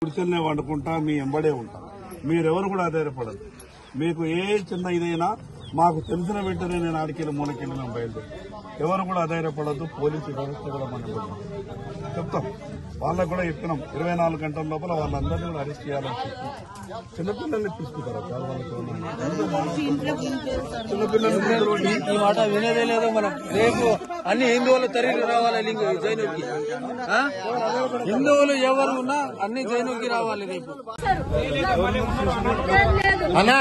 గుడిసెల్నే వండుకుంటా మీ ఎంబడే ఉంటా. మీరెవరు కూడా ఆధారపడదు. మీకు ఏ చిన్న ఇదైనా మాకు తెలిసిన వెంటనే నేను ఆడికెళ్ళి మూలకెళ్ళి మేము బయలుదేరి ఎవరు కూడా ఆధారపడద్దు. పోలీసు వ్యవస్థ కూడా మనం చెప్తాం. వాళ్ళకు కూడా చెప్తున్నాం 24 గంటల లోపల వాళ్ళందరినీ కూడా అరెస్ట్ చేయాలని చెప్పి. చిన్నపిల్లల్ని తీసుకుంటారా చిన్నపిల్లలు ఈ మాట వినేదే లేదు. మనం రేపు అన్ని హిందువులు తరలి రావాలి జైలుకి. హిందువులు ఎవరు ఉన్నా అన్ని జైలుకి రావాలి రేపు. అన్నా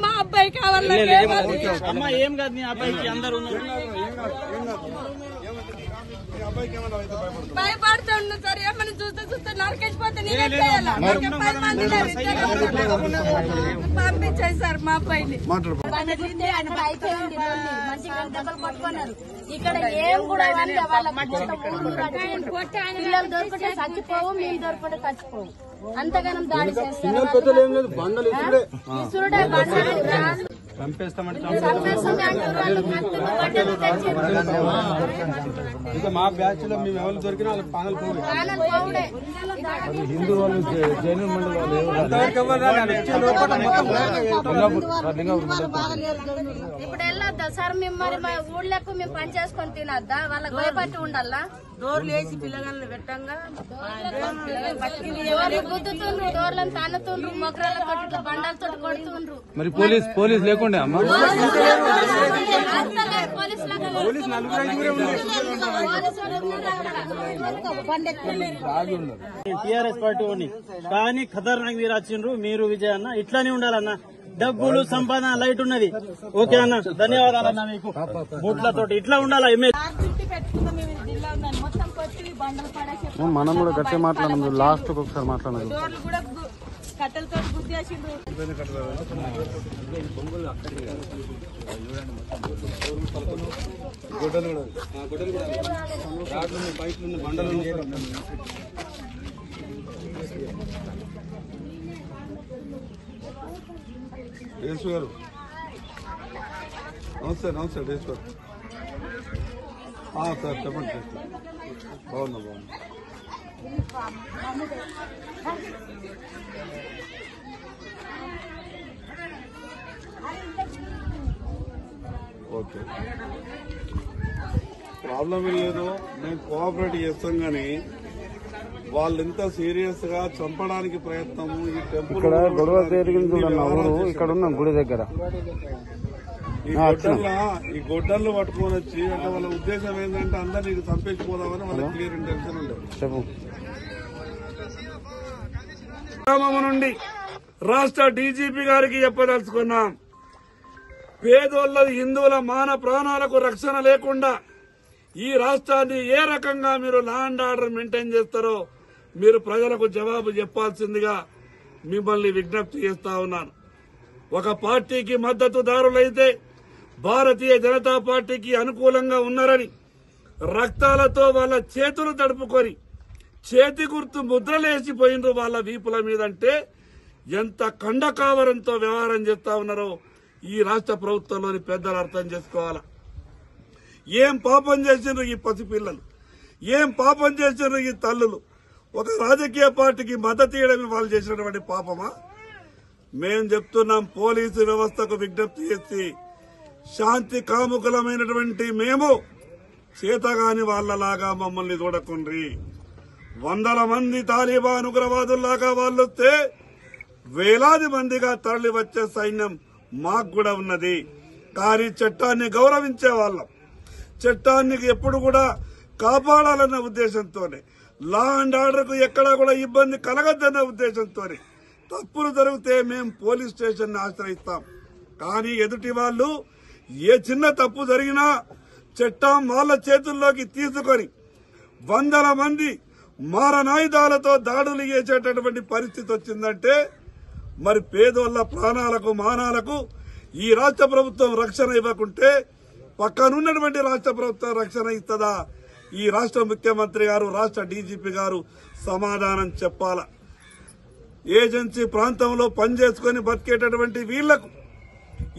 మా అబ్బాయి కావాలి అమ్మా ఏం కాదు మీ అబ్బాయికి అందరు భయపడుతుండు సార్. ఏమని చూస్తే చూస్తే నరకేసిపోతే పంపించాయి సార్ మా అబ్బాయిని. ఇక్కడ ఏం కూడా పిల్లలు దొరుకుతే చచ్చిపోవు, మేము దొరుకుతే చచ్చిపోవు. అంతగానం దాడి చేస్తారు. ఇంకా మా బ్యాచ్ లో మేము ఎవరు దొరికినా వాళ్ళకి పానల్ పోవుడే. హిందూ వాళ్ళు జైన్ మండలి ఇప్పుడు వెళ్ళొద్దా సార్? మేము మరి మా ఊళ్ళకు మేము పని చేసుకొని తినొద్దా? వాళ్ళకి భయపట్టి ఉండాలా? డోర్లు వేసి పిల్లగాళ్ళని పెట్టంగా డోర్లు గుద్దుతుండ్రు, డోర్లను తన్నుతుండ్రు, మొగ్రాలతో ఇట్లా బండాలతో కొడుతుండ్రు. మరి పోలీస్ లేకుండా అమ్మా టీఆర్ఎస్ పార్టీ కానీ ఖతర్నాక్ మీరు వచ్చిండ్రు. మీరు విజయ్ అన్న ఇట్లానే ఉండాలన్న. డబ్బులు సంపాదన లైట్ ఉన్నది. ఓకే అన్న, ధన్యవాదాలు అన్న. మీకు బూట్లతో ఇట్లా ఉండాలా? మనం కూడా గట్టి మాట్లాడము. లాస్ట్ ఒకసారి మాట్లాడదు. కట్టెలతో గుద్దేసిండ్రు. గారు నమస్తే. డేస్ గారు సార్ చెప్పండి. బాగున్నా. ఓకే, ప్రాబ్లం ఏం లేదు. మేము కోఆపరేట్ చేస్తాం కానీ వాళ్ళు ఎంత సీరియస్ గా చంపడానికి ప్రయత్నము. ఈ టెంపుల్ ఇక్కడ గొడవ జరిగింది ఇక్కడ ఉన్నాం గుడి దగ్గర. ఈ గొడ్డళ్ళు పట్టుకొని వచ్చి అంటే వాళ్ళ ఉద్దేశం ఏంటంటే అందరినీ చంపేసిపోదామని వాళ్ళ క్లియర్ ఇంటెన్షన్ ఉండదు. గ్రామం నుండి రాష్ట్ర డీజీపీ గారికి చెప్పదలుచుకున్నాం. పేదోళ్ళ హిందువుల మాన ప్రాణాలకు రక్షణ లేకుండా ఈ రాష్ట్రాన్ని ఏ రకంగా మీరు లా అండ్ ఆర్డర్ మెయింటైన్ చేస్తారో మీరు ప్రజలకు జవాబు చెప్పాల్సిందిగా మిమ్మల్ని విజ్ఞప్తి చేస్తా ఉన్నాను. ఒక పార్టీకి మద్దతుదారులైతే భారతీయ జనతా పార్టీకి అనుకూలంగా ఉన్నారని రక్తాలతో వాళ్ళ చేతులు తడుపుకొని చేతి గుర్తు ముద్రలేసిపోయినరు వాళ్ళ వీపుల మీదంటే ఎంత కండకావరంతో వ్యవహారం చేస్తా ఉన్నారో ఈ రాష్ట్ర ప్రభుత్వంలోని పెద్దలు అర్థం చేసుకోవాలా. ఏం పాపం చేసినారు ఈ పసిపిల్లలు, ఏం పాపం చేసినారు ఈ తల్లులు. ఒక రాజకీయ పార్టీకి మద్దతు ఇవ్వడమే వాళ్ళు చేసినటువంటి పాపమా? మేం చెప్తున్నాం, పోలీసు వ్యవస్థకు విజ్ఞప్తి చేసి శాంతి కాముకులమైనటువంటి మేము చేతగాని వాళ్లలాగా మమ్మల్ని చూడకుండ్రి. 100 మంది తాలిబాన్ ఉగ్రవాదుల్లాగా వాళ్ళొస్తే వేలాది మందిగా తరలి వచ్చే సైన్యం మాకు కూడా ఉన్నది. కానీ చట్టాన్ని గౌరవించే వాళ్ళం, చట్టాన్ని ఎప్పుడు కూడా కాపాడాలన్న ఉద్దేశంతోనే, లా అండ్ ఆర్డర్ కు ఎక్కడా కూడా ఇబ్బంది కలగద్దన్న ఉద్దేశంతోనే తప్పులు జరిగితే మేం పోలీస్ స్టేషన్ ని ఆశ్రయిస్తాం. కానీ ఎదుటి వాళ్ళు ఏ చిన్న తప్పు జరిగినా చట్టం వాళ్ళ చేతుల్లోకి తీసుకొని 100 మంది మారణాయుధాలతో దాడులు చేసేటటువంటి పరిస్థితి వచ్చిందంటే మరి పేదోళ్ల ప్రాణాలకు మానాలకు ఈ రాష్ట్ర ప్రభుత్వం రక్షణ ఇవ్వకుంటే పక్కనున్నటువంటి రాష్ట్ర ప్రభుత్వం రక్షణ ఇస్తుందా? ఈ రాష్ట్ర ముఖ్యమంత్రి గారు, రాష్ట్ర డీజీపీ గారు సమాధానం చెప్పాలా. ఏజెన్సీ ప్రాంతంలో పనిచేసుకుని బతికేటటువంటి వీళ్లకు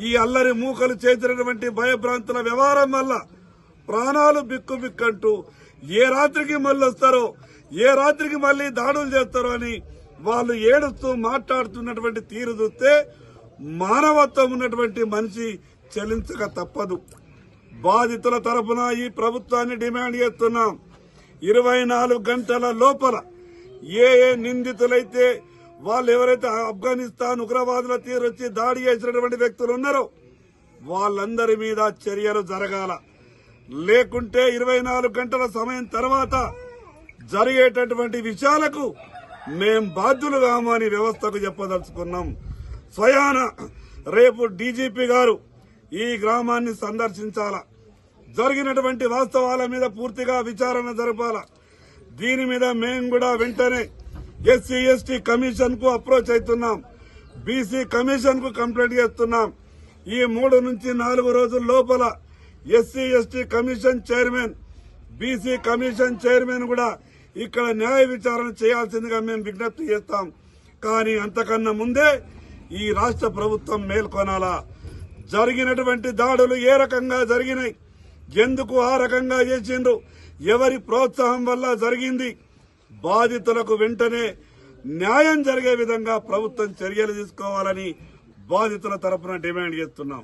ఈ అల్లరి మూకలు చేసినటువంటి భయభ్రాంతుల వ్యవహారం వల్ల ప్రాణాలు బిక్కుబిక్కంటూ ఏ రాత్రికి మళ్ళీ వస్తారో, ఏ రాత్రికి మళ్లీ దాడులు చేస్తారో అని వాళ్ళు ఏడుస్తూ మాట్లాడుతున్నటువంటి తీరు చూస్తే మానవత్వం ఉన్నటువంటి మనిషి చెల్లించక తప్పదు. బాధితుల తరఫున ఈ ప్రభుత్వాన్ని డిమాండ్ చేస్తున్నాం. 24 గంటల లోపల ఏ నిందితులైతే వాళ్ళు ఎవరైతే ఆఫ్ఘనిస్తాన్ ఉగ్రవాదుల తీరొచ్చి దాడి చేసినటువంటి వ్యక్తులు ఉన్నారో వాళ్ళందరి మీద చర్యలు జరగాల. లేకుంటే 24 గంటల సమయం తర్వాత జరిగేటటువంటి విషయాలకు మేం బాధ్యులు కామని వ్యవస్థకు చెప్పదలుచుకున్నాం. స్వయాన రేపు డీజీపీ గారు ఈ గ్రామాన్ని సందర్శించాల. జరిగినటువంటి వాస్తవాల మీద పూర్తిగా విచారణ జరపాల. దీని మీద మేం కూడా వెంటనే ఎస్సీ ఎస్టీ కమిషన్ కు అప్రోచ్ అవుతున్నాం. బీసీ కమిషన్ కు కంప్లైంట్ చేస్తున్నాం. ఈ 3 నుంచి 4 రోజుల లోపల SC ST commission chairman, BC commission chairman కూడా ఇక్కడ న్యాయ విచారణ చేయాల్సిందిగా మేము విజ్ఞప్తి చేస్తాం. కానీ అంతకన్నా ముందే ఈ రాష్ట్ర ప్రభుత్వం మేల్కొనాలా. జరిగినటువంటి దాడులు ఏ రకంగా జరిగినాయి, ఎందుకు ఆ రకంగా చేసిండ్రు, ఎవరి ప్రోత్సాహం వల్ల జరిగింది, బాధితులకు వెంటనే న్యాయం జరిగే విధంగా ప్రభుత్వం చర్యలు తీసుకోవాలని బాధితుల తరఫున డిమాండ్ చేస్తున్నాం.